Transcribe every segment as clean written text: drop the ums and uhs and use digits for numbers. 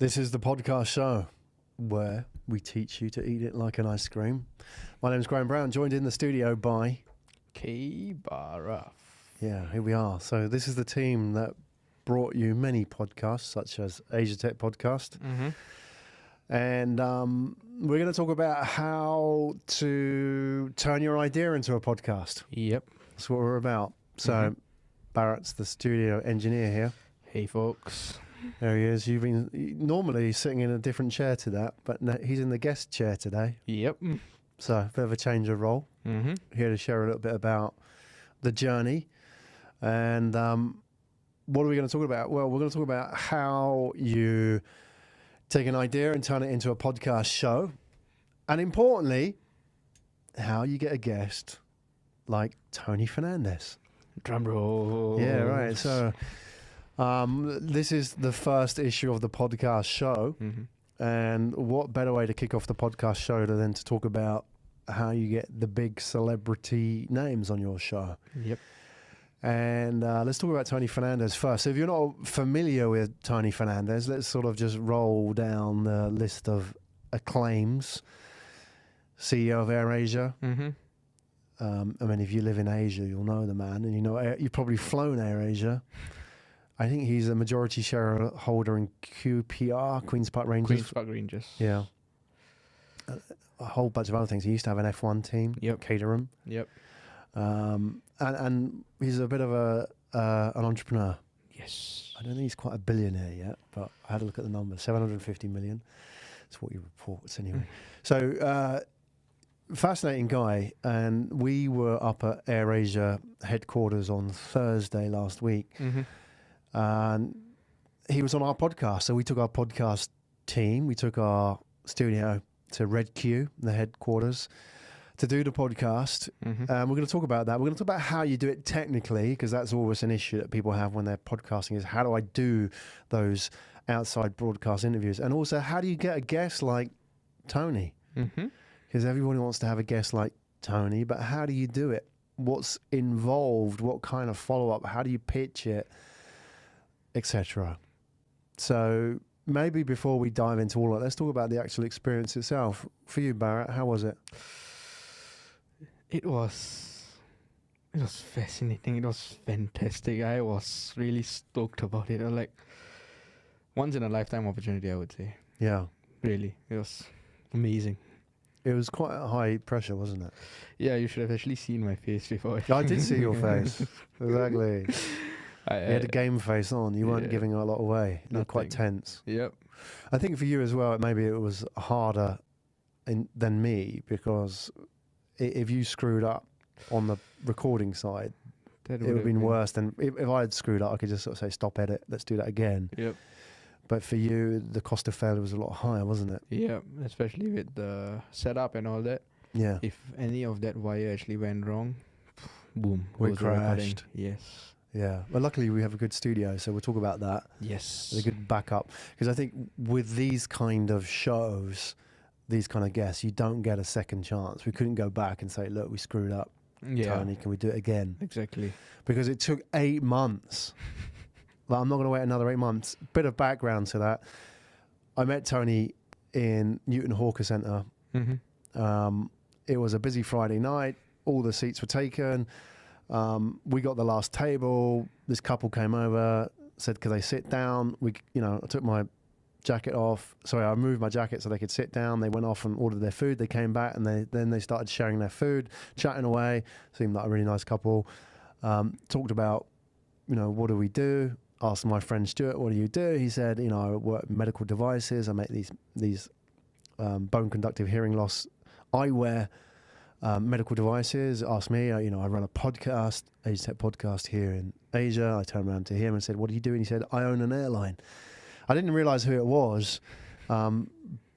This is the podcast show where we teach you to eat it like an ice cream. My name is Graham Brown, joined in the studio by... Key Baraf. Yeah, here we are. So this is the team that brought you many podcasts, such as Asia Tech Podcast. Mm-hmm. And we're going to talk about how to turn your idea into a podcast. Yep. That's what we're about. So Barrett's the studio engineer here. Hey, folks. There he is. You've been normally sitting in a different chair to that, but no, he's in the guest chair today. Yep. So a bit of a change of role. Mm-hmm. Here to share a little bit about the journey. And what are we going to talk about? Well, we're going to talk about how you take an idea and turn it into a podcast show. And importantly, how you get a guest like Tony Fernandes. Drum roll. Yeah, right. So this is the first issue of the podcast show. Mm-hmm. And what better way to kick off the podcast show than to talk about how you get the big celebrity names on your show. Yep. And let's talk about Tony Fernandes first. So if you're not familiar with Tony Fernandes, let's sort of just roll down the list of acclaims. CEO of AirAsia. Mm-hmm. I mean, if you live in Asia, you'll know the man. And you know, you've probably flown AirAsia. I think he's a majority shareholder in QPR, Queen's Park Rangers. Queen's Park Rangers. Yeah. A whole bunch of other things. He used to have an F1 team, Yep. Caterham. Yep. And he's a bit of an entrepreneur. Yes. I don't think he's quite a billionaire yet, but I had a look at the numbers. 750 million. That's what he reports anyway. So, fascinating guy. And we were up at AirAsia headquarters on Thursday last week. Mm-hmm. And he was on our podcast. So we took our podcast team, we took our studio to Red Q, the headquarters, to do the podcast. Mm-hmm. We're going to talk about that. We're going to talk about how you do it technically, because that's always an issue that people have when they're podcasting, is how do I do those outside broadcast interviews? And also, how do you get a guest like Tony? Mm-hmm. Because everybody wants to have a guest like Tony, but how do you do it? What's involved? What kind of follow-up? How do you pitch it? Etc. So maybe before we dive into all of that, let's talk about the actual experience itself. For you, Barrett, how was it? It was fascinating. It was fantastic. I was really stoked about it. Like, once in a lifetime opportunity, I would say. Yeah. Really. It was amazing. It was quite a high pressure, wasn't it? Yeah, you should have actually seen my face before. I did see your face. Exactly. I You had a game face on. You weren't giving a lot away. You were quite tense. Yep. I think for you as well, maybe it was harder than me, because if you screwed up on the recording side, it would have been worse than if I had screwed up. I could just sort of say, stop, edit, let's do that again. Yep. But for you, the cost of failure was a lot higher, wasn't it? Yeah, especially with the setup and all that. Yeah. If any of that wire actually went wrong, boom, We goes the recording. crashed. Yes. Yeah. Well, luckily we have a good studio, so we'll talk about that. Yes. A good backup. Because I think with these kind of shows, these kind of guests, you don't get a second chance. We couldn't go back and say, look, we screwed up. Yeah. Tony, can we do it again? Exactly. Because it took 8 months. Like, I'm not going to wait another 8 months. Bit of background to that. I met Tony in Newton Hawker Centre. Mm-hmm. It was a busy Friday night. All the seats were taken. We got the last table. This couple came over, said, could they sit down? I took my jacket off. Sorry, I moved my jacket so they could sit down. They went off and ordered their food. They came back and then they started sharing their food, chatting away. Seemed like a really nice couple. Talked about, what do we do? Asked my friend Stuart, what do you do? He said, I work in medical devices. I make these bone conductive hearing loss eyewear medical devices. Asked me, I run a podcast, Asia Tech Podcast here in Asia. I turned around to him and said, what do you do? And he said, I own an airline. I didn't realize who it was,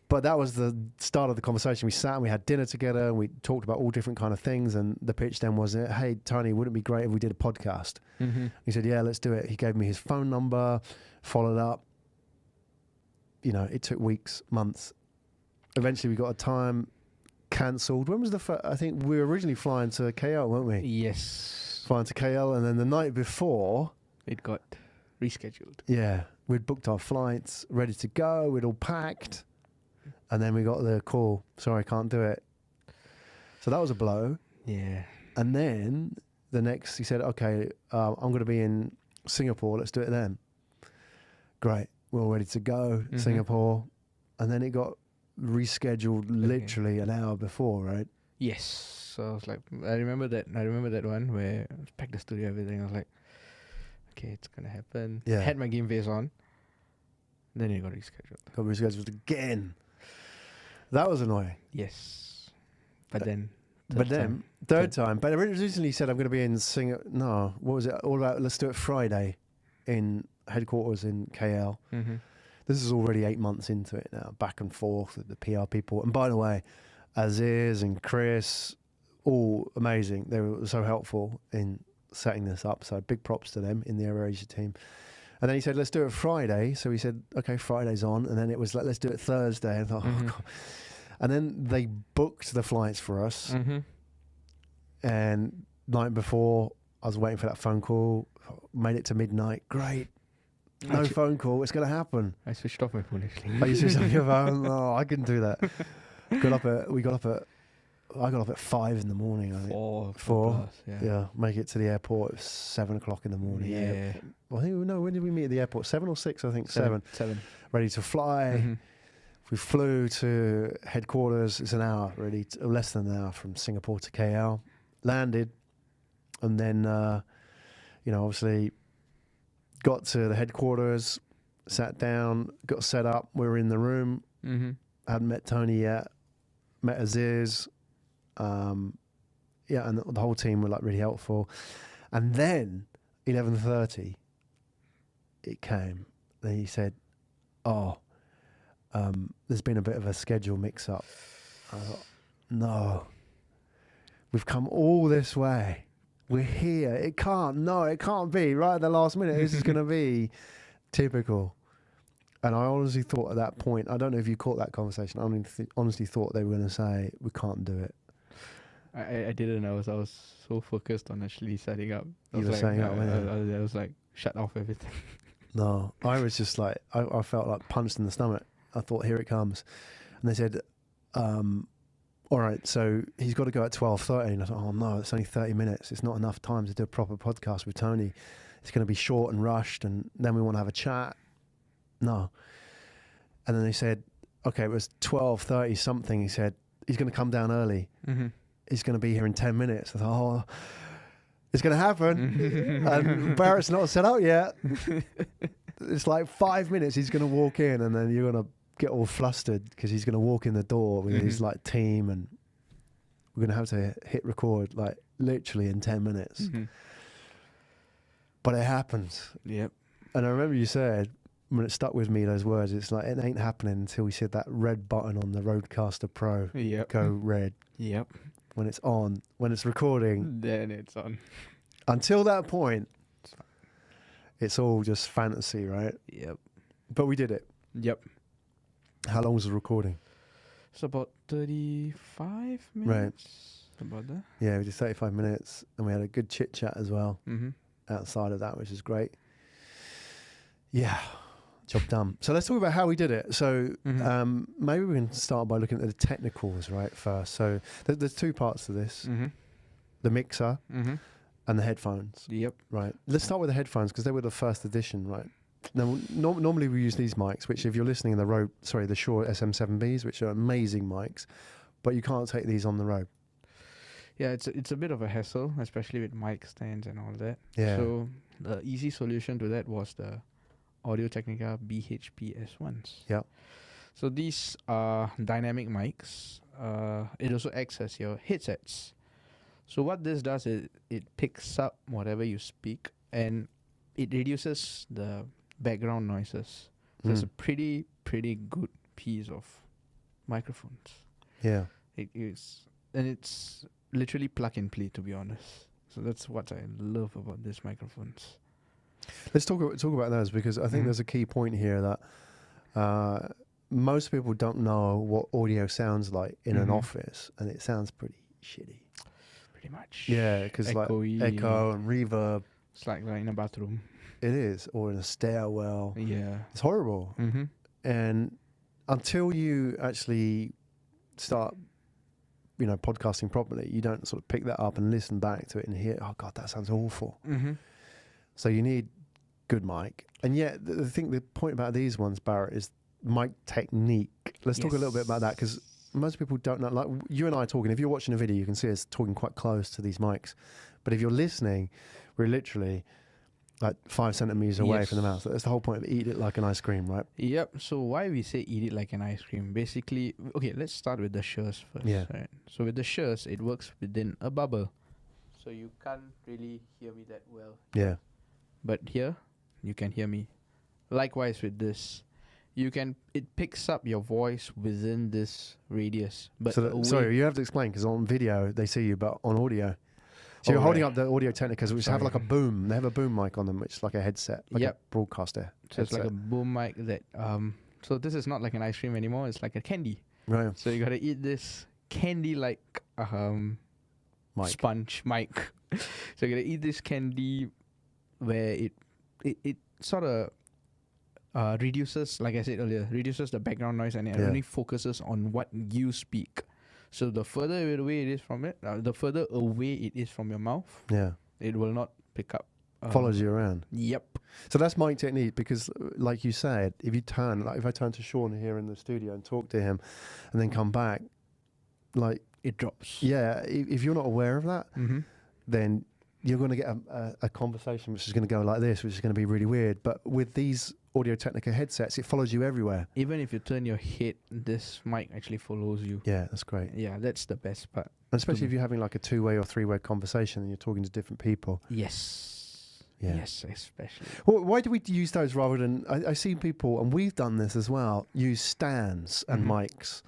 but that was the start of the conversation. We sat and we had dinner together and we talked about all different kind of things. And the pitch then was, hey, Tony, wouldn't it be great if we did a podcast? Mm-hmm. He said, yeah, let's do it. He gave me his phone number, followed up. It took weeks, months. Eventually we got a time, cancelled. When was the first? I think we were originally flying to KL, weren't we? Yes. Flying to KL, and then the night before, It got rescheduled. yeah, We'd booked our flights, ready to go. We'd all packed. And then we got the call. Sorry, I can't do it. So that was a blow. Yeah. And then the next, he said, okay, I'm going to be in Singapore. Let's do it then. Great. We're all ready to go. Singapore. And then it got rescheduled literally an hour before, right? Yes. So I was like, I remember that one where I packed the studio, everything. I was like, okay, it's going to happen. Yeah. Had my game face on. Then it got rescheduled. Got rescheduled again. That was annoying. Yes. But then... Third time. But originally said I'm going to be in Singapore. No, what was it all about? Let's do it Friday in headquarters in KL. This is already 8 months into it now, back and forth with the PR people. And by the way, Aziz and Chris, all amazing. They were so helpful in setting this up. So big props to them in the AirAsia team. And then he said, let's do it Friday. So we said, okay, Friday's on. And then it was like, let's do it Thursday. And I thought, oh, God. And then they booked the flights for us. And night before, I was waiting for that phone call. Made it to midnight. Great. No phone call. It's going to happen. I switched off my phone actually. Oh, you switched off your phone? Oh, I couldn't do that. I got up at 5 in the morning, I think. 4. Plus, Yeah, make it to the airport at 7 o'clock in the morning. Yeah. Well, I think, no, when did we meet at the airport? 7 or 6, I think. 7. Ready to fly. We flew to headquarters. It's an hour, really, less than an hour from Singapore to KL. Landed, and then, obviously got to the headquarters, sat down, got set up. We were in the room. Hadn't met Tony yet. Met Aziz. And the whole team were like really helpful. And then 11:30, it came. Then he said, there's been a bit of a schedule mix-up. I thought, no. We've come all this way. We're here. It can't be. Right at the last minute, this is going to be typical. And I honestly thought at that point, I don't know if you caught that conversation, I honestly thought they were going to say, we can't do it. I didn't. I was so focused on actually setting up. You were setting up, I was like, shut off everything. No, I was just like, I felt like punched in the stomach. I thought, here it comes. And they said, all right, so he's got to go at 12:30. And I thought, oh no, it's only 30 minutes. It's not enough time to do a proper podcast with Tony. It's going to be short and rushed, and then we want to have a chat. No. And then they said, okay, it was 12:30 something. He said, he's going to come down early. He's going to be here in 10 minutes. I thought, oh, it's going to happen. And Barrett's not set out yet. It's like 5 minutes. He's going to walk in, and then you're going to get all flustered because he's going to walk in the door with his like team, and we're going to have to hit record like literally in 10 minutes. But it happened. Yep. And I remember you said, when it stuck with me, those words, it's like, it ain't happening until we see that red button on the Rodecaster Pro go red. Yep. When it's on, when it's recording, then it's on. Until that point, it's all just fantasy, right? Yep. But we did it. Yep. How long was the recording? It's about 35 minutes. Right. About that. Yeah, we did 35 minutes, and we had a good chit chat as well Mm-hmm. outside of that, which is great. Yeah, job done. So let's talk about how we did it. So maybe we can start by looking at the technicals, right, first. So there's two parts to this. Mm-hmm. The mixer Mm-hmm. and the headphones. Yep. Right. Let's start with the headphones because they were the first edition, right? Now, normally we use these mics, which if you're listening in the Shure SM7Bs, which are amazing mics, but you can't take these on the road. Yeah, it's a bit of a hassle, especially with mic stands and all that. Yeah. So the easy solution to that was the Audio-Technica BHP S1s. Yeah. So these are dynamic mics. It also acts as your headsets. So what this does is it picks up whatever you speak and it reduces the background noises. So it's a pretty good piece of microphones. Yeah. It is, and it's literally plug and play, to be honest. So that's what I love about these microphones. Let's talk about those because I think there's a key point here that most people don't know what audio sounds like in an office, and it sounds pretty shitty. Pretty much. Yeah, because like Echoey. echo and reverb. It's like in a bathroom. It is, or in a stairwell. Yeah. It's horrible. Mm-hmm. And until you actually start, podcasting properly, you don't sort of pick that up and listen back to it and hear, oh God, that sounds awful. Mm-hmm. So you need good mic. And yet, the point about these ones, Barrett, is mic technique. Let's talk a little bit about that, because most people don't know. Like you and I are talking, if you're watching a video, you can see us talking quite close to these mics. But if you're listening, we're literally like 5 centimeters away from the mouth. So that's the whole point of eat it like an ice cream, right? Yep. So why we say eat it like an ice cream? Basically, okay, let's start with the shears first. Yeah. Right? So with the shears, it works within a bubble. So you can't really hear me that well. Yeah. But here, you can hear me. Likewise with this, it picks up your voice within this radius. But sorry, you have to explain, because on video they see you, but on audio. So you're holding up the Audio Technicas, which have like a boom. They have a boom mic on them, which is like a headset, like a broadcaster. So it's like a boom mic that. So this is not like an ice cream anymore. It's like a candy. Right. So you gotta eat this candy like mic. Sponge mic. So you gotta eat this candy where it sort of reduces, like I said earlier, reduces the background noise, and it only focuses on what you speak. So the further away it is from it, the further away it is from your mouth, it will not pick up. Follows you around. Yep. So that's mic technique, because like you said, if I turn to Sean here in the studio and talk to him and then come back, like it drops. Yeah. If you're not aware of that, then you're going to get a conversation which is going to go like this, which is going to be really weird. But with these Audio Technica headsets, it follows you everywhere. Even if you turn your head, this mic actually follows you. Yeah, that's great. Yeah, that's the best part. And especially if you're having like a 2-way or 3-way conversation and you're talking to different people. Yes. Yeah. Yes, especially. Well, why do we use those rather than... I see people, and we've done this as well, use stands and mics.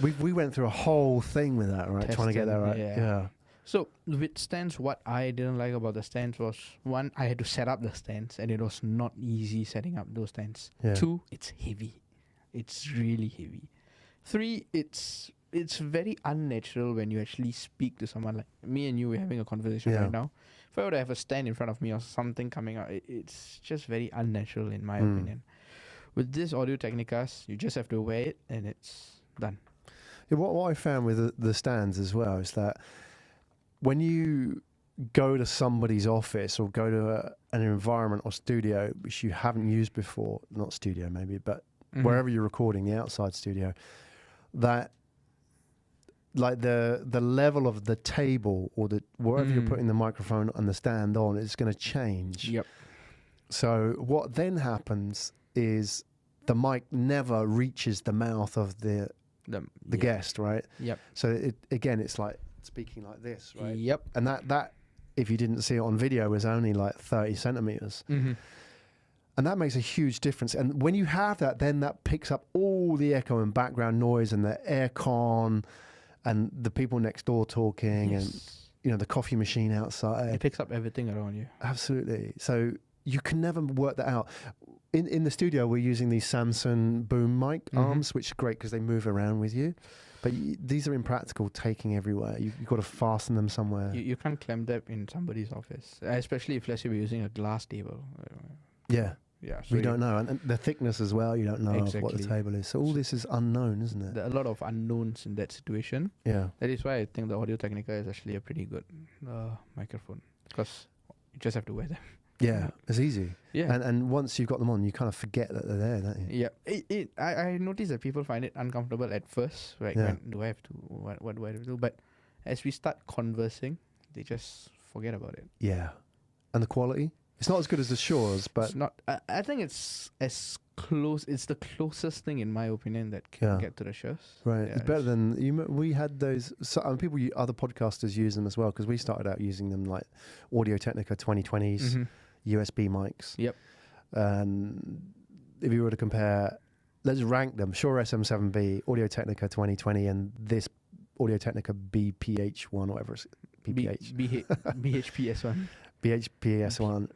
We went through a whole thing with that, right? Trying to get that right. Yeah. So with stands, what I didn't like about the stands was, one, I had to set up the stands, and it was not easy setting up those stands. Yeah. 2, it's heavy. It's really heavy. 3, it's very unnatural when you actually speak to someone. Like me and you, we're having a conversation right now. If I were to have a stand in front of me or something coming out, it's just very unnatural in my opinion. With this Audio Technicas, you just have to wear it and it's done. Yeah, what I found with the stands as well is that when you go to somebody's office or go to an environment or studio which you haven't used before, not studio maybe, but wherever you're recording, the outside studio, that like the level of the table or the wherever you're putting the microphone and the stand on is going to change. Yep. So what then happens is the mic never reaches the mouth of the guest, right? Yep. So it's like speaking like this, right? Yep. And that if you didn't see it on video, was only like 30 centimeters. And that makes a huge difference. And when you have that, then that picks up all the echo and background noise and the aircon and the people next door talking and the coffee machine outside. It picks up everything around you. Absolutely. So you can never work that out. In the studio, we're using these Samsung boom mic arms, which are great because they move around with you. But these are impractical, taking everywhere. You've got to fasten them somewhere. You can't clamp that in somebody's office, especially if, let's say, we're using a glass table. Yeah. Yeah. So we don't know. And the thickness as well, you don't know of what the Exactly. table is. So all this is unknown, isn't it? There are a lot of unknowns in that situation. Yeah. That is why I think the Audio Technica is actually a pretty good microphone, because you just have to wear them. Yeah, it's easy. Yeah. And once you've got them on, you kind of forget that they're there, don't you? Yeah. I noticed that people find it uncomfortable at first. Like, when do I have to, what do I have to do? But as we start conversing, they just forget about it. Yeah. And the quality? It's not as good as the Shores, but... It's not, I think it's as close, it's the closest thing, in my opinion, that can get to the Shores. Right. Yeah, it's better than... we had those... people, other podcasters use them as well, because we started out using them, like Audio Technica 2020s, USB mics. Yep. And if you were to compare... Let's rank them. Shure SM7B, Audio Technica 2020, and this Audio Technica BPH1, whatever it's... BPH. BHPS1. BHPS1.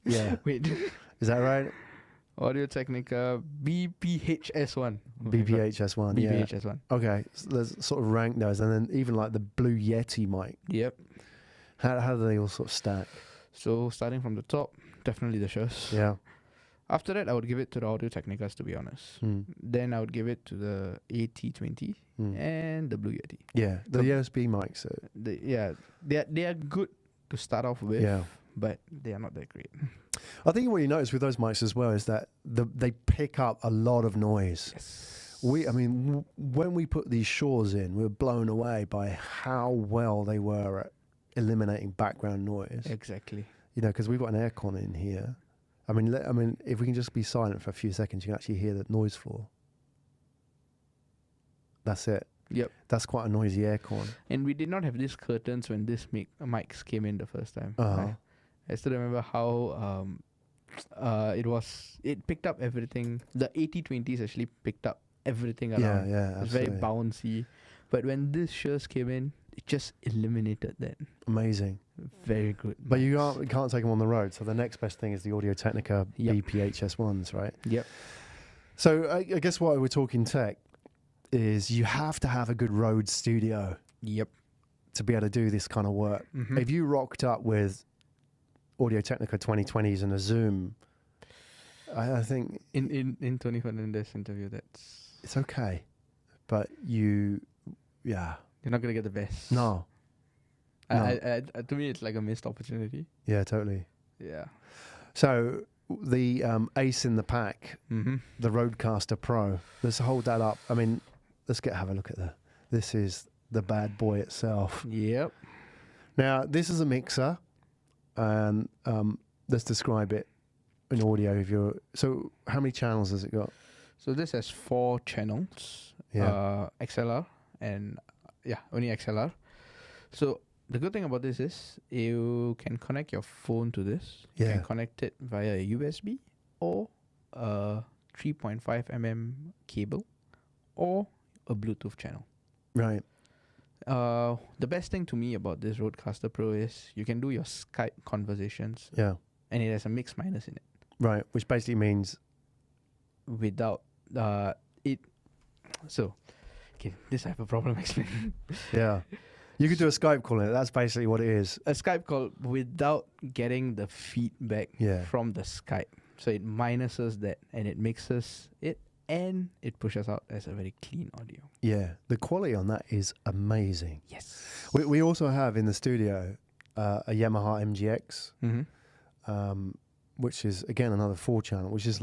Yeah. Wait. Is that right? Audio Technica BPHS1. BPHS1. Yeah. BPHS1. Okay. So let's sort of rank those, and then even like the Blue Yeti mic. Yep. How do they all sort of stack? So starting from the top, definitely the Shure. Yeah. After that, I would give it to the Audio Technicas, to be honest. Mm. Then I would give it to the AT20 Mm. and the Blue Yeti. Yeah. The So- USB mics. They are good to start off with, Yeah. but they are not that great. I think what you notice with those mics as well is that they pick up a lot of noise. Yes. When we put these Shures in, we were blown away by how well they were at eliminating background noise. Exactly. You know, because we've got an aircon in here. I mean, if we can just be silent for a few seconds, you can actually hear the noise floor. That's it. Yep. That's quite a noisy aircon. And we did not have these curtains when this mics came in the first time. Uh-huh. I still remember how it picked up everything. The AT20s actually picked up everything around. Yeah, It was very absolutely. bouncy. But when this Shures came in, it just eliminated that. Amazing. Very good. But you can't take them on the road. So the next best thing is the Audio Technica Yep. BPHS ones, right? Yep. So I guess why we're talking tech is you have to have a good road studio Yep. to be able to do this kind of work. Mm-hmm. If you rocked up with Audio Technica 2020s and a Zoom, I think In Tony Fernandes interview, it's okay. But you're not gonna get the best. no. To me, it's like a missed opportunity. Yeah, totally. Yeah. So the ace in the pack, Mm-hmm. the Rodecaster Pro. Let's hold that up. I mean, let's have a look at this is the bad boy itself. Yep. Now, this is a mixer, and let's describe it in audio. So how many channels has it got? So this has 4 channels. Yeah. XLR and only XLR. So the good thing about this is you can connect your phone to this. You Yeah. can connect it via a USB or a 3.5 cable or a Bluetooth channel. Right. The best thing to me about this Rodecaster Pro is you can do your Skype conversations Yeah. and it has a mix minus in it Right. Which basically means without it. So, okay, this I have a problem explaining. yeah. You could do a Skype call in it. That's basically what it is. A Skype call without getting the feedback Yeah. from the Skype. So it minuses that and it mixes it and it pushes out as a very clean audio. Yeah. The quality on that is amazing. Yes. We also have in the studio a Yamaha MGX, Mm-hmm. which is again another 4-channel, which is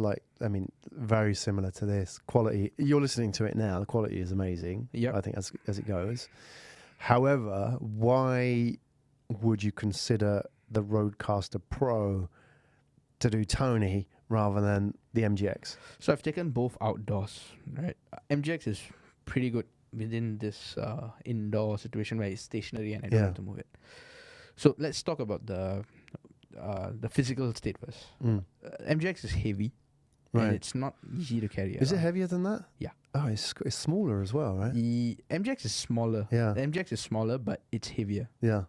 very similar to this quality. You're listening to it now. The quality is amazing. Yep. I think as it goes. However, why would you consider the Rodecaster Pro to do Tony rather than the MGX? So I've taken both outdoors, right? MGX is pretty good within this indoor situation where it's stationary and I don't Yeah. have to move it. So let's talk about the physical state first. Mm. MGX is heavy Right. and it's not easy to carry. Is it around. heavier than that? Yeah. Oh, it's smaller as well, right? The MGX is smaller. Yeah. The MGX is smaller, but it's heavier. Yeah.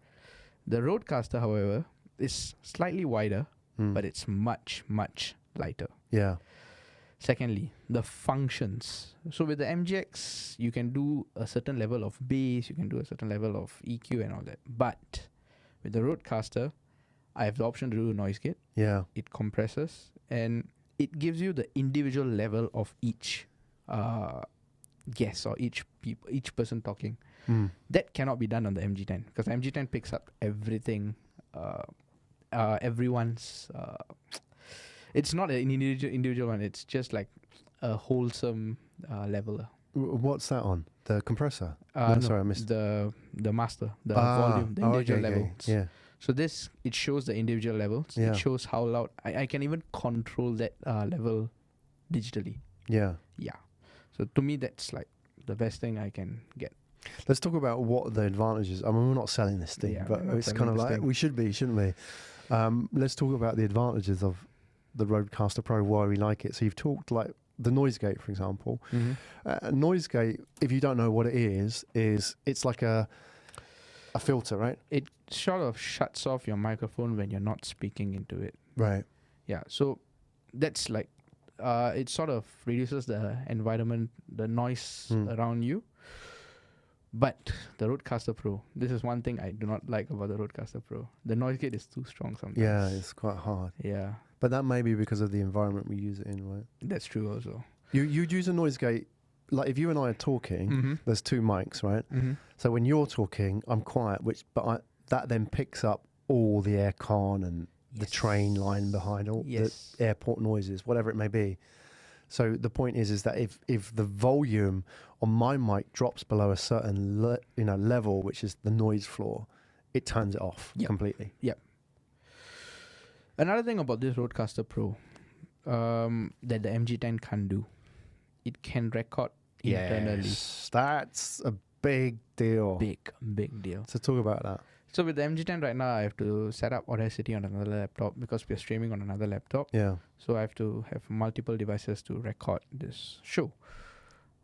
The Rodecaster, however, is slightly wider, Mm. but it's much, much lighter. Yeah. Secondly, the functions. So with the MGX, you can do a certain level of bass, you can do a certain level of EQ and all that. But with the Rodecaster, I have the option to do noise gate. Yeah. It compresses and it gives you the individual level of each guest or each person talking. Mm. That cannot be done on the MG10 because the MG10 picks up everything. Everyone's. It's not an individual one. It's just like a wholesome leveler. What's that on? The compressor? No, sorry, I missed. the master, the volume, the individual levels. Yeah. So it shows the individual levels. Yeah. It shows how loud. I can even control that level digitally. Yeah. Yeah. So to me, that's like the best thing I can get. Let's talk about what the advantages. I mean, we're not selling this thing, Yeah, but we're not it's selling kind of this like thing. we should be, shouldn't we? Let's talk about the advantages of the Rodecaster Pro. Why we like it. So you've talked like the noise gate, for example. Noise gate, if you don't know what it is it's like a filter, right? It sort of shuts off your microphone when you're not speaking into it. Right. Yeah. So that's like it sort of reduces the environment, the noise around you. But the Rodecaster Pro, this is one thing I do not like about the Rodecaster Pro. The noise gate is too strong sometimes. Yeah, it's quite hard. Yeah, But that may be because of the environment we use it in, right? that's true also. You'd use a noise gate, like if you and I are talking, there's two mics, right? So when you're talking, I'm quiet, that then picks up all the aircon and the train line behind, all the airport noises, whatever it may be. So the point is that if the volume on my mic drops below a certain level, which is the noise floor, it turns it off completely. Yep. Another thing about this Rodecaster Pro that the MG10 can't do, it can record internally. Yes, that's a big deal. Big deal. So talk about that. So with the MG10 right now, I have to set up Audacity on another laptop because we're streaming on another laptop. Yeah. So I have to have multiple devices to record this show.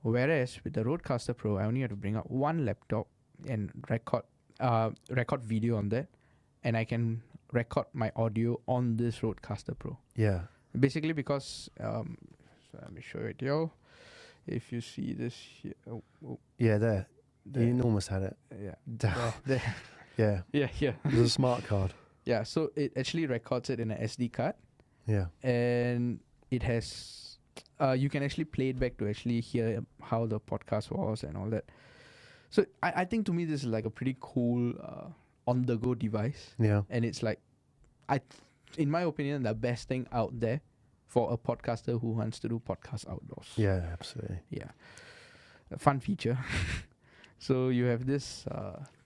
Whereas with the Rodecaster Pro, I only have to bring up one laptop and record video on that, and I can record my audio on this Rodecaster Pro. Yeah. Basically because, so let me show it to you. If you see this here. Yeah, there. You almost had it. Yeah. There. Yeah. Yeah. There's a smart card. Yeah, so it actually records it in an SD card. Yeah. And it has, you can actually play it back to actually hear how the podcast was and all that. So I think to me this is like a pretty cool on-the-go device. Yeah. And it's like, in my opinion, the best thing out there for a podcaster who wants to do podcasts outdoors. Yeah, absolutely. Yeah. A fun feature. So you have this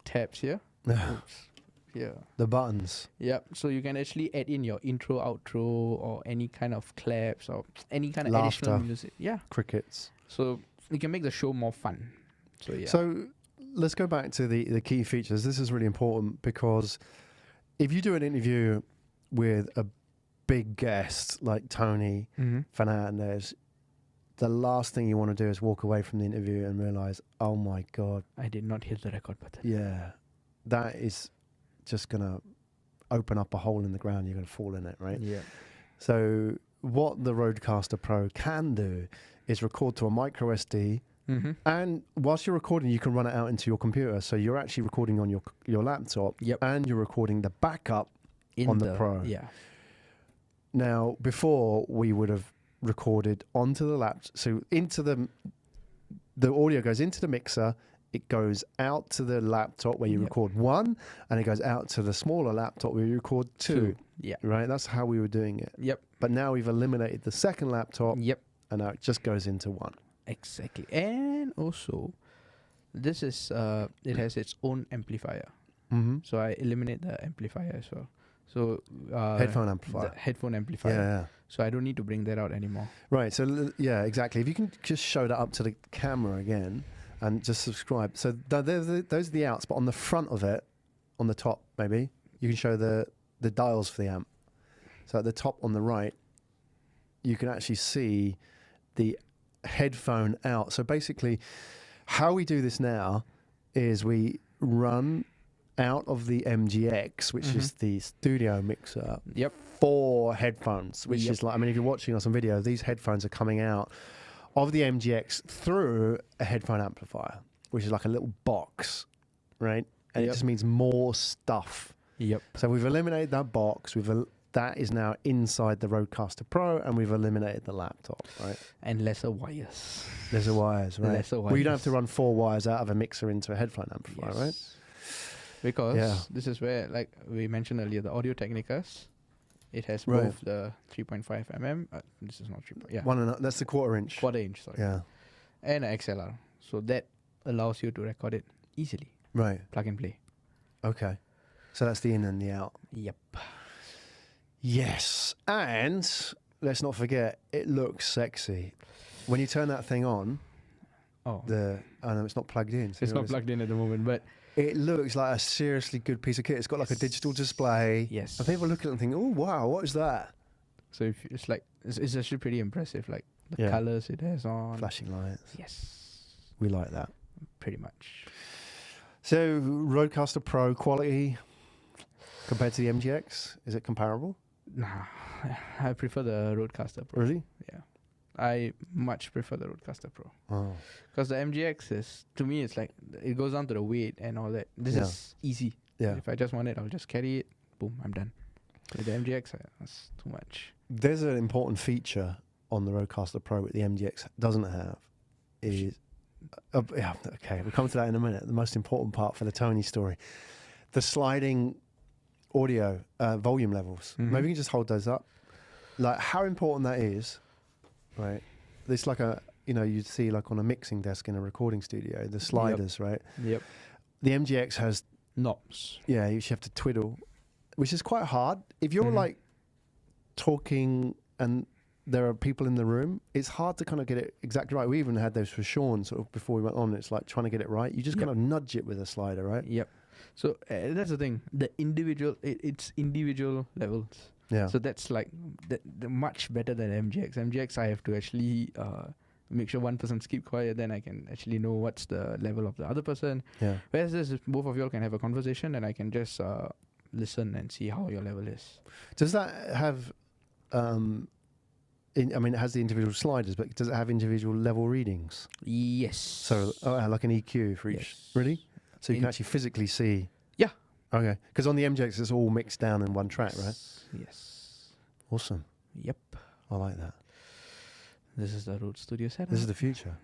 tabs here. Oops. Yeah. The buttons. Yep. So you can actually add in your intro, outro, or any kind of claps or any kind of Laughter. additional music. Yeah. Crickets. So you can make the show more fun. So yeah. So let's go back to the key features. This is really important because if you do an interview with a big guest like Tony Fernandes, the last thing you want to do is walk away from the interview and realize, oh my God. I did not hit the record button. Yeah. That is just going to open up a hole in the ground. You're going to fall in it, right? Yeah. So what the Rodecaster Pro can do is record to a micro SD. And whilst you're recording, you can run it out into your computer. So you're actually recording on your laptop. Yep. And you're recording the backup on the Pro. Yeah. Now, before we would have recorded onto the laptop. So into the audio goes into the mixer. It goes out to the laptop where you record one, and it goes out to the smaller laptop where you record two. Yeah. Right? That's how we were doing it. Yep. But now we've eliminated the second laptop. Yep. And now it just goes into one. Exactly. And also, this is, it has its own amplifier. So I eliminate the amplifier as well. So headphone amplifier. The headphone amplifier. Yeah. So I don't need to bring that out anymore. Right. So yeah, exactly. If you can just show that up to the camera again and just subscribe. So those are the outs, but on the front of it, on the top maybe, you can show the dials for the amp. So at the top on the right, you can actually see the headphone out. So basically, how we do this now is we run out of the MGX, which is the studio mixer, 4 headphones, which is like, I mean, if you're watching us on video, these headphones are coming out of the MGX through a headphone amplifier, which is like a little box, right? And it just means more stuff. So we've eliminated that box. That is now inside the Rodecaster Pro, and we've eliminated the laptop, right? And lesser wires. Lesser wires, right? Lesser wires. Well, you don't have to run 4 wires out of a mixer into a headphone amplifier, right? Because this is where, like we mentioned earlier, the Audio Technicas, it has both the 3.5 mm. This is not 3. That's the quarter inch. Quarter inch, sorry. Yeah. And an XLR. So that allows you to record it easily. Right. Plug and play. Okay. So that's the in and the out. Yep. Yes. And let's not forget, it looks sexy. When you turn that thing on, I know it's not plugged in. So it's not plugged in at the moment, but it looks like a seriously good piece of kit. It's got like a digital display. Yes. And people look at it and think, oh, wow, what is that? So if it's like, it's actually pretty impressive. Like the colors it has on. Flashing lights. Yes. We like that. Pretty much. So Rodecaster Pro quality compared to the MGX, is it comparable? Nah, I prefer the Rodecaster Pro. Really? Yeah. I much prefer the Roadcaster Pro. Oh, Because the MGX is, to me, it's like, it goes down to the weight and all that. This Yeah. is easy. yeah. If I just want it, I'll just carry it. Boom, I'm done. With the MGX, that's too much. There's an important feature on the Rodecaster Pro that the MGX doesn't have. Is yeah, okay, we'll come to that in a minute. The most important part for the Tony story, the sliding audio volume levels. Mhm. Maybe you can just hold those up. Like how important that is, right? It's like you'd see like on a mixing desk in a recording studio, the sliders, right? Yep. The MGX has, Knobs. yeah, you have to twiddle, which is quite hard. If you're Mhm. like talking and there are people in the room, it's hard to kind of get it exactly right. We even had those for Sean sort of before we went on. It's like trying to get it right. You just Yep. kind of nudge it with a slider, right? Yep. So that's the thing. The individual, it's individual levels. Yeah. So that's like the much better than MGX. MGX, I have to actually make sure one person's keep quiet, then I can actually know what's the level of the other person. yeah. Whereas this, is both of you all can have a conversation, and I can just listen and see how your level is. Does that have, it has the individual sliders, but does it have individual level readings? Yes. So like an EQ for each, Yes. really? So you can In- actually physically see. Yeah. Okay. Because on the MGX, it's all mixed down in one track, right? Yes. Awesome. Yep. I like that. This is the Rode Studio setup. This is the future.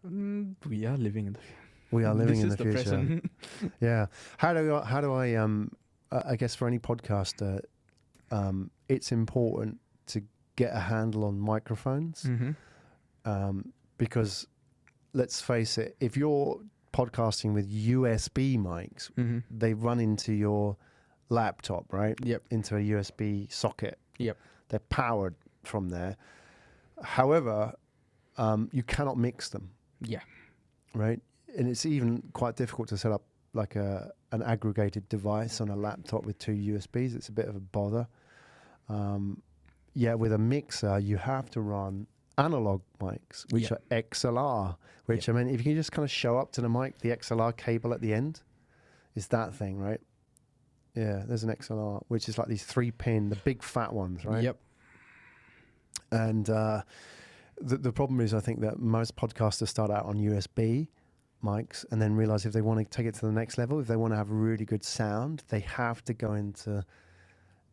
We are living in the We are living in this the is future. present. Yeah. How do I I guess for any podcaster, it's important to get a handle on microphones, Mm-hmm. because let's face it, if you're podcasting with USB mics, Mm-hmm. they run into your laptop, right? Yep. Into a USB socket. Yep. They're powered from there. However, you cannot mix them, Yeah. right? And it's even quite difficult to set up like an aggregated device on a laptop with two USBs. It's a bit of a bother. With a mixer, you have to run analog mics, which Yeah. are XLR, which, I mean, if you can just kind of show up to the mic, the XLR cable at the end is that thing, right? Yeah, there's an XLR, which is like these 3-pin, the big fat ones, right? Yep. And the problem is, I think that most podcasters start out on USB mics and then realize if they want to take it to the next level, if they want to have really good sound, they have to go into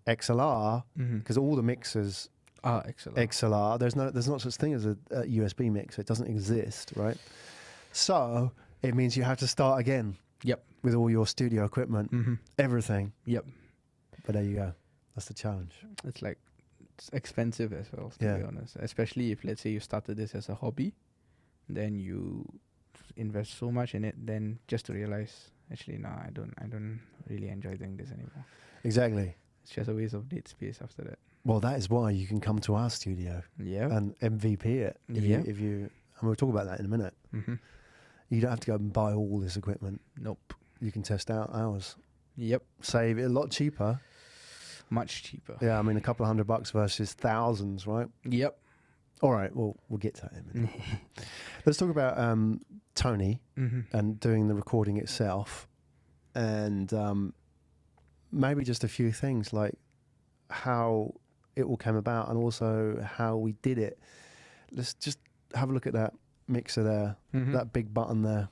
XLR, Mm-hmm. because all the mixers Excellent. XLR. There's not such thing as a USB mixer. It doesn't exist, right? So it means you have to start again. Yep. With all your studio equipment, Mm-hmm. everything. Yep. But there you go. That's the challenge. It's like it's expensive as well, to Yeah. be honest. Especially if, let's say, you started this as a hobby, then you invest so much in it, then just to realize, actually, no, I don't really enjoy doing this anymore. Exactly. It's just a waste of dead space after that. Well, that is why you can come to our studio Yeah. and MVP it. Yeah. If you, and we'll talk about that in a minute. Mm-hmm. You don't have to go and buy all this equipment. Nope. You can test out ours. Yep. Save it a lot cheaper. Much cheaper. Yeah, I mean, a couple of $100 versus thousands, right? Yep. All right, well, we'll get to that in a minute. Let's talk about Tony Mm-hmm. and doing the recording itself, and maybe just a few things like how it all came about and also how we did it. Let's just have a look at that mixer there, Mm-hmm. that big button there.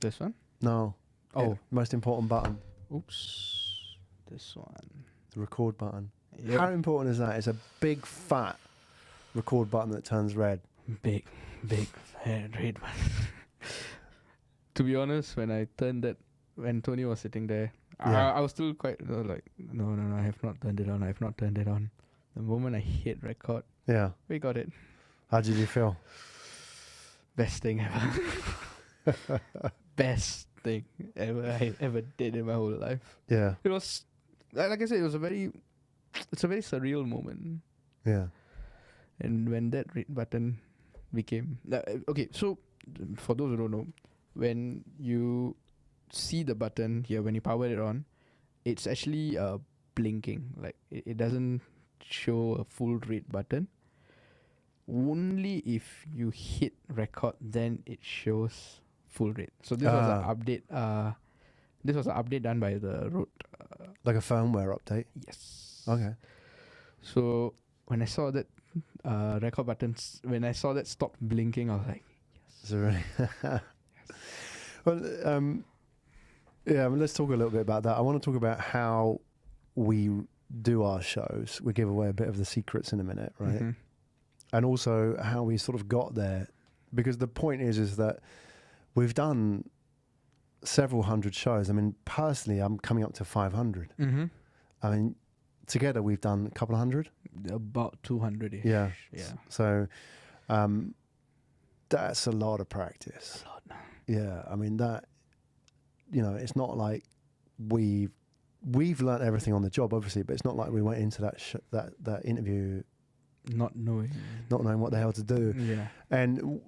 This one? No. Oh. Yeah, most important button, Oops. This one. the record button. Yep. How important is that? It's a big, fat record button that turns red. Big red one. To be honest, when Tony was sitting there, Yeah. I was still quite like, no, I have not turned it on. The moment I hit record, Yeah. we got it. How did you feel? Best thing ever. Best thing I ever did in my whole life. Yeah. It was, like I said, it's a very surreal moment. Yeah. And when that red button became okay, so for those who don't know, when you see the button here, when you power it on, it's actually blinking. Like it doesn't show a full red button. Only if you hit record, then it shows full red. So this was an update. This was an update done by the Rode. Like a firmware update. Yes. Okay. So when I saw that record buttons, when I saw that stopped blinking, I was like, Is it really? Well, yeah, I mean, let's talk a little bit about that. I want to talk about how we do our shows. We give away a bit of the secrets in a minute, right? mhm. And also how we sort of got there. Because the point is that we've done several hundred shows. I mean, personally, I'm coming up to 500. Mhm. I mean, together we've done a couple of hundred. About 200-ish. Yeah. Yeah. So that's a lot of practice. A lot. Yeah, I mean that. It's not like we've learned everything on the job, obviously, but it's not like we went into that interview Not knowing. not knowing what the hell to do. Yeah. And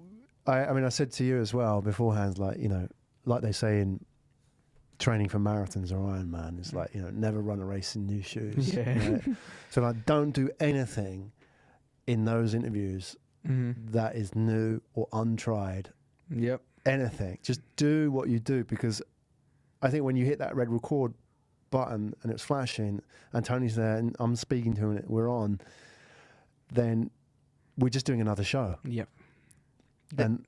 I mean, I said to you as well beforehand, like like they say in training for marathons or Ironman, it's like never run a race in new shoes. Yeah. Right? So like, don't do anything in those interviews Mhm. that is new or untried. Yep. Anything, just do what you do, because I think when you hit that red record button and it's flashing and Tony's there and I'm speaking to him and we're on, then we're just doing another show. Yep. And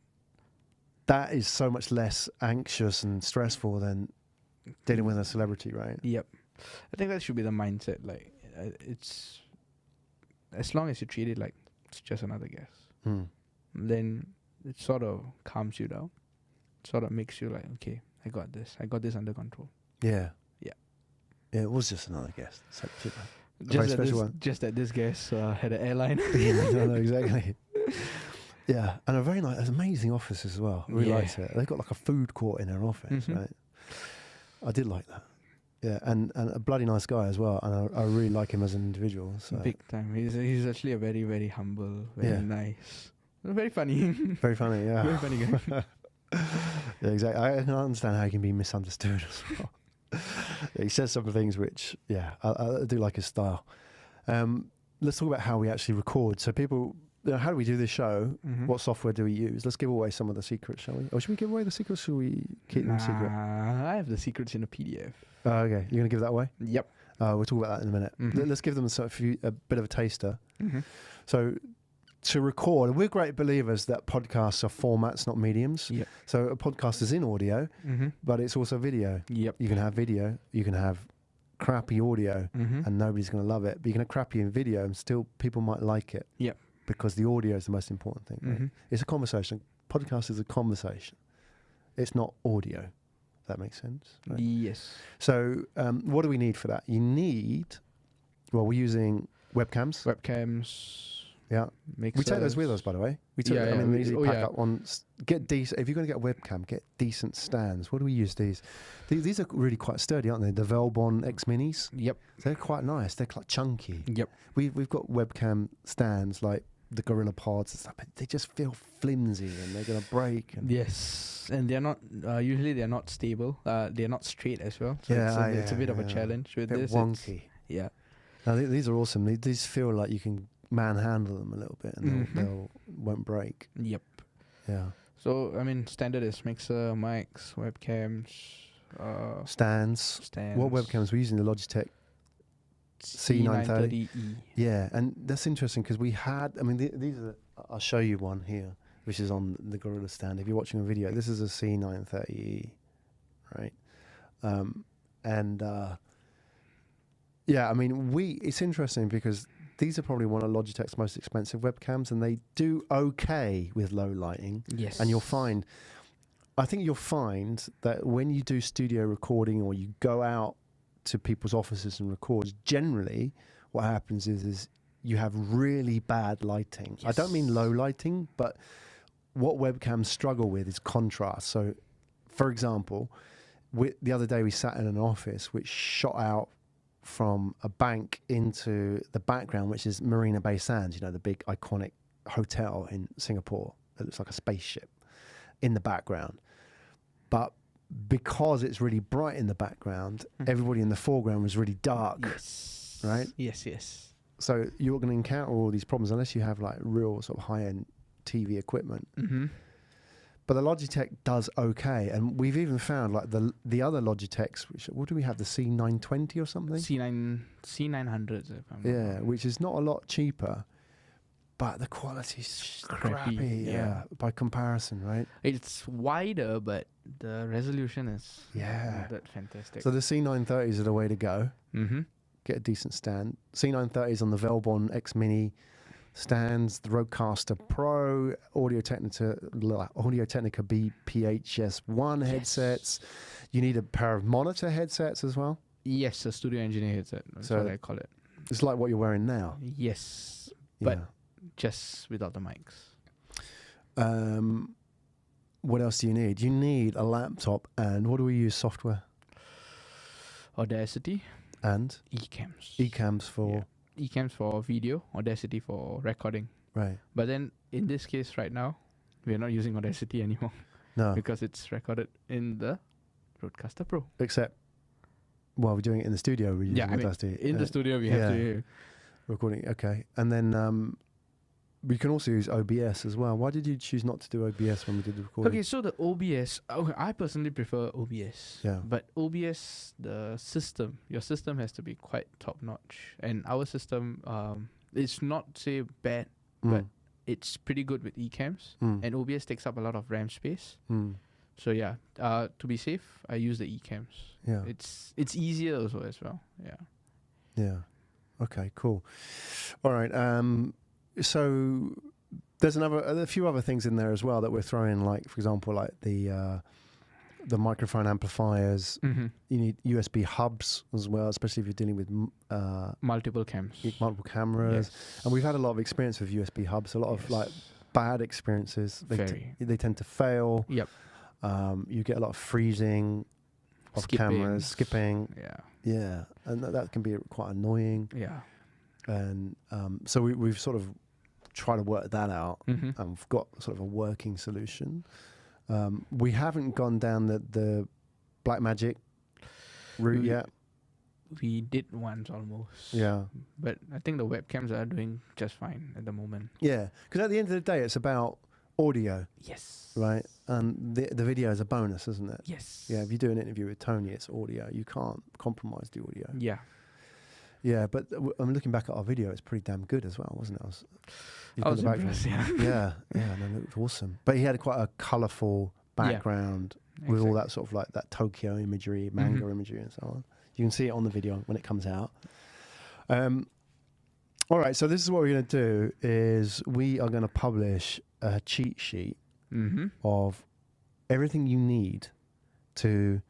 that is so much less anxious and stressful than dealing with a celebrity, right? Yep. I think that should be the mindset. Like, it's as long as you treat it like it's just another guest, then it sort of calms you down. Sort of makes you like, okay, I got this under control. Yeah. Yeah. Yeah, it was just another guest. So, very Just that, special this, one. just that this guest had an airline. Yeah, no, exactly. Yeah, and a very nice, amazing office as well. I really Yeah. liked it. They've got like a food court in their office, Mhm. right? I did like that. Yeah, and a bloody nice guy as well. And I really like him as an individual. So Big time. He's actually a very, very humble, very Yeah. nice, very funny. very funny. Yeah, Very funny guy. yeah, exactly. I can understand how he can be misunderstood as well. Yeah, he says some things which, I do like his style. Let's talk about how we actually record. So people, how do we do this show? Mhm. What software do we use? Let's give away some of the secrets, shall we? Or should we give away the secrets? Or should we keep them secret? I have the secrets in a PDF. Oh, okay, you're gonna give that away? Yep. We'll talk about that in a minute. Mhm. Let's give them a bit of a taster. Mm-hmm. So to record, we're great believers that podcasts are formats, not mediums. Yep. So a podcast is in audio, Mm-hmm. but it's also video. Yep. You can have video, you can have crappy audio, Mm-hmm. and nobody's going to love it. But you can have crappy in video, and still people might like it. Yep. Because the audio is the most important thing. Right? Mm-hmm. It's a conversation. Podcast is a conversation. It's not audio. That makes sense. Right? Yes. So what do we need for that? We're using webcams. Webcams. Yeah. We take those with us, by the way. We took. Yeah, I mean, we- easy oh, pack yeah. up on. Get decent. If you're going to get a webcam, get decent stands. What do we use these? These are really quite sturdy, aren't they? The Velbon X Minis. Yep. They're quite nice. They're quite chunky. Yep. We've got webcam stands like the Gorilla Pods and stuff. But they just feel flimsy and they're going to break. And Yes, and they're not. Usually, they're not stable. They're not straight as well. So Yeah, it's a bit of a yeah. challenge with a bit this. It's- wonky. Yeah. Now, these are awesome. These feel like you can manhandle them a little bit and Mhm. they'll won't break. Yep. Yeah. So I mean, standard is mixer, mics, webcams, Stands. stands. What webcams? We're using the Logitech C930. C930E. Yeah, and that's interesting because we had. I mean, these are. I'll show you one here, which is on the Gorilla stand. If you're watching a video, this is a C930E, right? Yeah, I mean, it's interesting because these are probably one of Logitech's most expensive webcams, and they do okay with low lighting. Yes. And I think you'll find that when you do studio recording or you go out to people's offices and record, generally what happens is you have really bad lighting. I don't mean Yes. low lighting, but what webcams struggle with is contrast. So, for example, the other day we sat in an office which shot out from a bank into the background, which is Marina Bay Sands, the big iconic hotel in Singapore that looks like a spaceship in the background. But because it's really bright in the background, everybody in the foreground was really dark. Yes. Right? Yes. Yes. So you're going to encounter all these problems unless you have like real sort of high-end TV equipment. Mm-hmm. But the Logitech does okay, and we've even found like the other Logitechs. What do we have? The C920 or something? C900s. If I'm not Yeah, wrong. which is not a lot cheaper, but the quality's Crappy, crappy. yeah. By comparison, right? It's wider, but the resolution is Yeah. not that fantastic. So the C930s are the way to go. Mm-hmm. Get a decent stand. C930s on the Velbon X Mini stands, the Rodecaster Pro, Audio-Technica BPHS1 headsets. You need a pair of monitor headsets as well. Yes, a studio engineer headset. That's So- what I call it. It's like what you're wearing now. Yes, Yeah. but just without the mics. What else do you need? You need a laptop, and what do we use software? Audacity, And eCams. eCams for eCams for video, Audacity for recording. right. But then in this case right now, we are not using Audacity anymore No, because it's recorded in the Rodecaster Pro. except we're doing it in the studio. We use Yeah, I mean, Audacity. in the studio we have yeah. to. Recording. Okay, and then we can also use OBS as well. Why did you choose not to do OBS when we did the recording? Okay, so the OBS, I personally prefer OBS. Yeah. But OBS, your system has to be quite top notch, and our system, it's not say bad, but it's pretty good with eCams, and OBS takes up a lot of RAM space. So yeah, to be safe, I use the eCams. Yeah. It's easier also as well. Yeah. Yeah. Okay. Cool. All right. So there's a few other things in there as well that we're throwing, like for example, like the microphone amplifiers. Mm-hmm. You need USB hubs as well, especially if you're dealing with Multiple cams. multiple cameras. Yes. And we've had a lot of experience with USB hubs. A lot of like bad experiences. Very. They tend to fail. Yep. You get a lot of freezing of cameras, skipping. Yeah. Yeah, and that can be quite annoying. Yeah. And so we've sort of tried to work that out, Mm-hmm. and we've got sort of a working solution. We haven't gone down the Blackmagic route yet. We did once almost. Yeah, But I think the webcams are doing just fine at the moment. yeah. Because at the end of the day, it's about audio, Yes. right? And the video is a bonus, isn't it? Yes. Yeah. If you do an interview with Tony, it's audio. You can't compromise the audio. Yeah. Yeah, but I'm looking back at our video. It's pretty damn good as well, wasn't it? I was the background. impressed, yeah. yeah, no, it looked awesome. But he had quite a colourful background with all that sort of like that Tokyo imagery, manga imagery, and so on. You can see it on the video when it comes out. All right, so this is what we're going to do: is we are going to publish a cheat sheet Mm-hmm. of everything you need to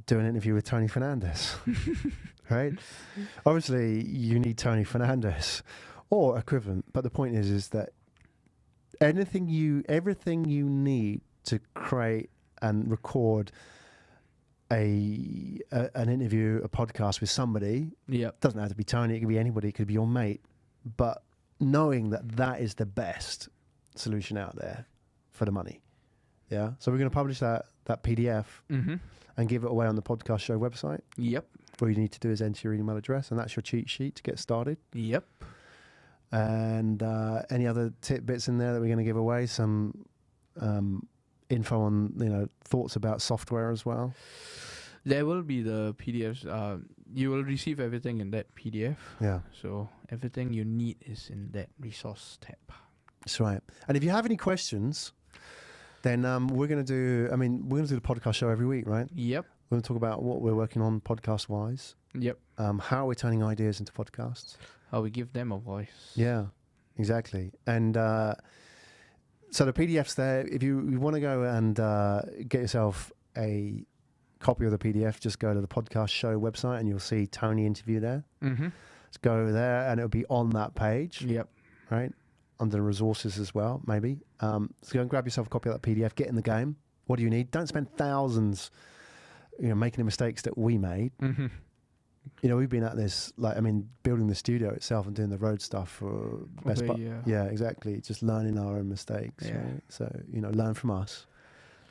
do an interview with Tony Fernandes. Right? Obviously, you need Tony Fernandes or equivalent, but the point is that everything you need to create and record an interview, a podcast with somebody. Yep. Doesn't have to be Tony; it could be anybody. It could be your mate. But knowing that is the best solution out there for the money. Yeah. So we're going to publish that PDF Mm-hmm. and give it away on the podcast show website. Yep. All you need to do is enter your email address, and that's your cheat sheet to get started. Yep. And any other tidbits in there that we're going to give away? Some info on thoughts about software as well. There will be the PDFs. You will receive everything in that PDF. Yeah, So everything you need is in that resource tab. that's right. And if you have any questions, then we're going to do. I mean, we're going to do the podcast show every week, right? Yep. We're going to talk about what we're working on podcast wise. Yep. How we're turning ideas into podcasts. How we give them a voice. Yeah, exactly. And so the PDF's there. If you want to go and get yourself a copy of the PDF, just go to the podcast show website and you'll see Tony interview there. Mm-hmm. Let's go there and it'll be on that page, Yep. right? Under the resources as well, maybe. So go and grab yourself a copy of that PDF, get in the game. What do you need? Don't spend thousands, making the mistakes that we made. Mm-hmm. We've been at this, building the studio itself and doing the road stuff for the best part. Yeah, exactly. Just learning our own mistakes. Yeah. Right? So, learn from us.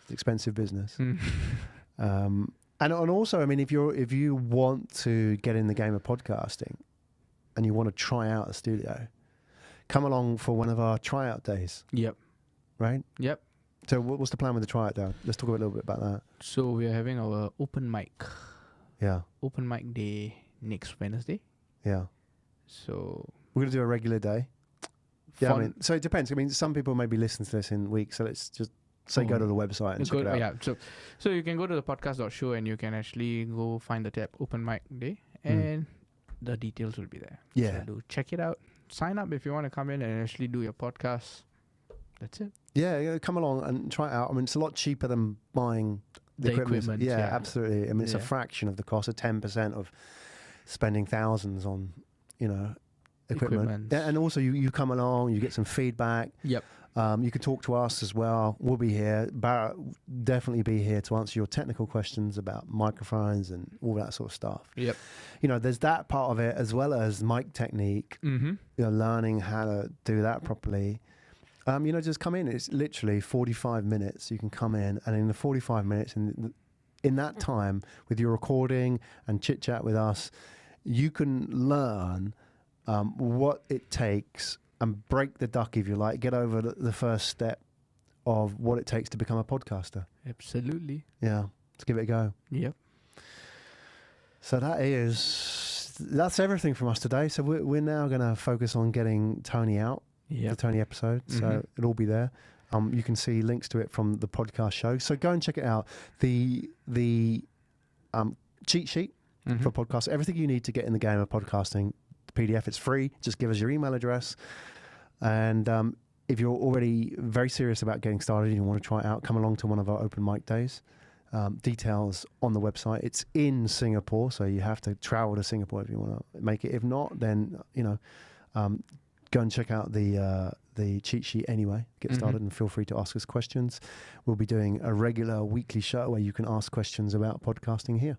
It's expensive business. Mm. And also, if you want to get in the game of podcasting and you want to try out a studio, come along for one of our tryout days, Yep. right? Yep. So what's the plan with the tryout day? Let's talk a little bit about that. So we are having our open mic day next Wednesday. Yeah. So We're going to do a regular day. Yeah, I mean, so it depends. I mean, some people may be listening to this in weeks, so let's just say go to the website and check it out. Yeah, so you can go to the podcast.show and you can actually go find the tab Open Mic Day, and the details will be there. Yeah. So do check it out. Sign up if you want to come in and actually do your podcast. That's it. Yeah, come along and try it out. I mean, it's a lot cheaper than buying the equipment. Yeah, absolutely. I mean, it's a fraction of the cost, 10% of spending thousands on, equipment. Yeah, and also you come along, you get some feedback. Yep. You can talk to us as well. We'll be here. Barrett will definitely be here to answer your technical questions about microphones and all that sort of stuff. Yep. There's that part of it as well as mic technique. Mm-hmm. Learning how to do that properly. Just come in. It's literally 45 minutes. You can come in, and in the 45 minutes, in that time, with your recording and chit chat with us, you can learn what it takes and break the duck, if you like, get over the first step of what it takes to become a podcaster. Absolutely. Yeah, let's give it a go. Yep. So that's everything from us today. So we're now going to focus on getting Tony out, the Tony episode. So it'll all be there. You can see links to it from the podcast show. So go and check it out. The cheat sheet for podcasts, everything you need to get in the game of podcasting. The PDF, it's free. Just give us your email address. And if you're already very serious about getting started and you want to try it out, come along to one of our open mic days. Details on the website. It's in Singapore, so you have to travel to Singapore if you want to make it. If not, then go and check out the cheat sheet anyway. Get started and feel free to ask us questions. We'll be doing a regular weekly show where you can ask questions about podcasting here.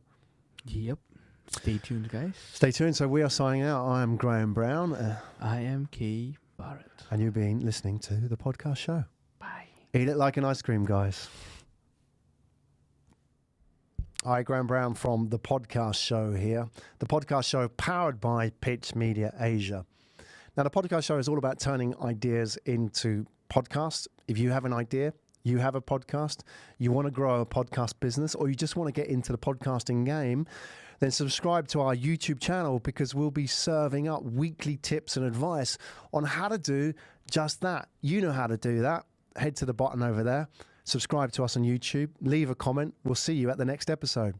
Yep. Stay tuned, guys. Stay tuned. So we are signing out. I am Graham Brown. I am Kay Barrett. And you've been listening to the podcast show. Bye. Eat it like an ice cream, guys. Hi, Graham Brown from the podcast show here. The podcast show powered by Pitch Media Asia. Now, the podcast show is all about turning ideas into podcasts. If you have an idea, you have a podcast, you want to grow a podcast business, or you just want to get into the podcasting game, then subscribe to our YouTube channel, because we'll be serving up weekly tips and advice on how to do just that. You know how to do that. Head to the button over there. Subscribe to us on YouTube. Leave a comment. We'll see you at the next episode.